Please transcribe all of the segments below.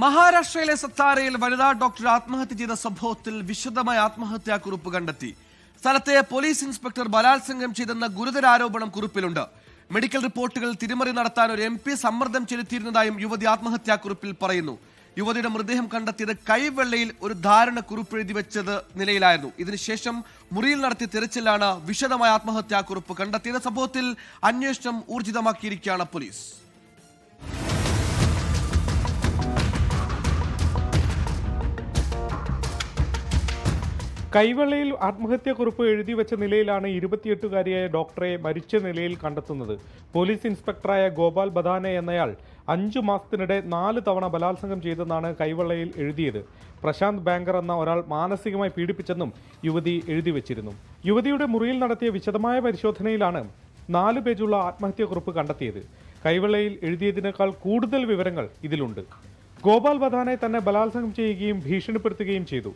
മഹാരാഷ്ട്രയിലെ സത്താരയിൽ വനിതാ ഡോക്ടർ ആത്മഹത്യ ചെയ്ത സംഭവത്തിൽ വിശദമായ ആത്മഹത്യാക്കുറിപ്പ് കണ്ടെത്തി. സ്ഥലത്തെ പോലീസ് ഇൻസ്പെക്ടർ ബലാത്സംഗം ചെയ്തെന്ന ഗുരുതര ആരോപണം കുറിപ്പിലുണ്ട്. മെഡിക്കൽ റിപ്പോർട്ടുകൾ തിരിമറി നടത്താൻ ഒരു MP സമ്മർദ്ദം ചെലുത്തിയിരുന്നതായും യുവതി ആത്മഹത്യാക്കുറിപ്പിൽ പറയുന്നു. യുവതിയുടെ മൃതദേഹം കണ്ടെത്തിയത് കൈവെള്ളയിൽ ഒരു ധാരണക്കുറിപ്പ് എഴുതി വെച്ചത് നിലയിലായിരുന്നു. ഇതിനുശേഷം മുറിയിൽ നടത്തിയ തിരച്ചിലാണ് വിശദമായ ആത്മഹത്യാക്കുറിപ്പ് കണ്ടെത്തിയത്. സംഭവത്തിൽ അന്വേഷണം ഊർജിതമാക്കിയിരിക്കുകയാണ് പോലീസ്. കൈവെള്ളയിൽ ആത്മഹത്യാക്കുറിപ്പ് എഴുതി വെച്ച നിലയിലാണ് 28-കാരിയായ ഡോക്ടറെ മരിച്ച നിലയിൽ കണ്ടെത്തുന്നത്. പോലീസ് ഇൻസ്പെക്ടറായ ഗോപാൽ ബദാനെ എന്നയാൾ 5 മാസത്തിനിടെ 4 തവണ ബലാത്സംഗം ചെയ്തെന്നാണ് കൈവെള്ളയിൽ എഴുതിയത്. പ്രശാന്ത് ബാങ്കർ എന്ന ഒരാൾ മാനസികമായി പീഡിപ്പിച്ചെന്നും യുവതി എഴുതി വെച്ചിരുന്നു. യുവതിയുടെ മുറിയിൽ നടത്തിയ വിശദമായ പരിശോധനയിലാണ് 4 പേജുള്ള ആത്മഹത്യാക്കുറിപ്പ് കണ്ടെത്തിയത്. കൈവെള്ളയിൽ എഴുതിയതിനേക്കാൾ കൂടുതൽ വിവരങ്ങൾ ഇതിലുണ്ട്. ഗോപാൽ ബദാനെ തന്നെ ബലാത്സംഗം ചെയ്യുകയും ഭീഷണിപ്പെടുത്തുകയും ചെയ്തു.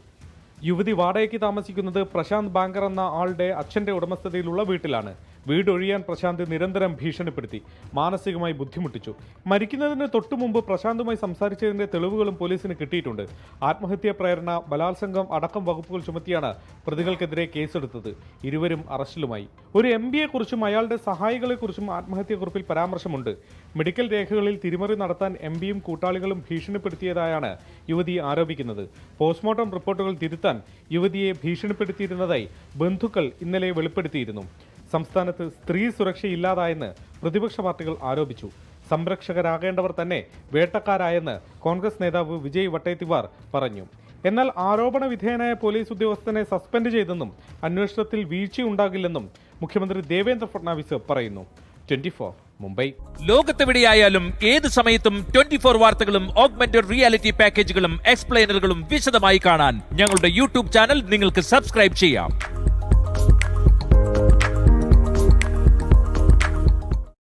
യുവതി വാടകയ്ക്ക് താമസിക്കുന്നത് പ്രശാന്ത് ബാങ്കർ എന്ന ആളുടെ അച്ഛന്റെ ഉടമസ്ഥതയിലുള്ള വീട്ടിലാണ്. വീടൊഴിയാൻ പ്രശാന്ത് നിരന്തരം ഭീഷണിപ്പെടുത്തി, മാനസികമായി ബുദ്ധിമുട്ടിച്ചു. മരിക്കുന്നതിന് തൊട്ടു മുമ്പ് പ്രശാന്തുമായി സംസാരിച്ചതിന്റെ തെളിവുകളും പോലീസിന് കിട്ടിയിട്ടുണ്ട്. ആത്മഹത്യാ പ്രേരണ, ബലാത്സംഗം അടക്കം വകുപ്പുകൾ ചുമത്തിയാണ് പ്രതികൾക്കെതിരെ കേസെടുത്തത്. ഇരുവരും അറസ്റ്റിലുമായി. ഒരു MPയെക്കുറിച്ചും അയാളുടെ സഹായികളെക്കുറിച്ചും ആത്മഹത്യാക്കുറിപ്പിൽ പരാമർശമുണ്ട്. മെഡിക്കൽ രേഖകളിൽ തിരിമറി നടത്താൻ MPയും കൂട്ടാളികളും ഭീഷണിപ്പെടുത്തിയതായാണ് യുവതി ആരോപിക്കുന്നത്. പോസ്റ്റ്മോർട്ടം റിപ്പോർട്ടുകൾ തിരുത്താൻ യുവതിയെ ഭീഷണിപ്പെടുത്തിയിരുന്നതായി ബന്ധുക്കൾ ഇന്നലെ വെളിപ്പെടുത്തിയിരുന്നു. സംസ്ഥാനത്ത് സ്ത്രീ സുരക്ഷയില്ലാതായെന്ന് പ്രതിപക്ഷ പാർട്ടികൾ ആരോപിച്ചു. സംരക്ഷകരാകേണ്ടവർ തന്നെ വേട്ടക്കാരായെന്ന് കോൺഗ്രസ് നേതാവ് വിജയ് വട്ടേത്തിവാർ പറഞ്ഞു. എന്നാൽ ആരോപണ വിധേയനായ പോലീസ് ഉദ്യോഗസ്ഥനെ സസ്പെൻഡ് ചെയ്തെന്നും അന്വേഷണത്തിൽ വീഴ്ചയുണ്ടാകില്ലെന്നും മുഖ്യമന്ത്രി ദേവേന്ദ്ര ഫഡ്നാവിസ് പറയുന്നു. 24 മുംബൈ. ലോകത്തെവിടെയായാലും ഏത് സമയത്തും 24 വാർത്തകളും ഓഗ്മെന്റഡ് റിയാലിറ്റി പാക്കേജുകളും എക്സ്പ്ലെയിനറുകളും വിശദമായി കാണാൻ ഞങ്ങളുടെ YouTube ചാനൽ നിങ്ങൾക്ക് സബ്സ്ക്രൈബ് ചെയ്യാം.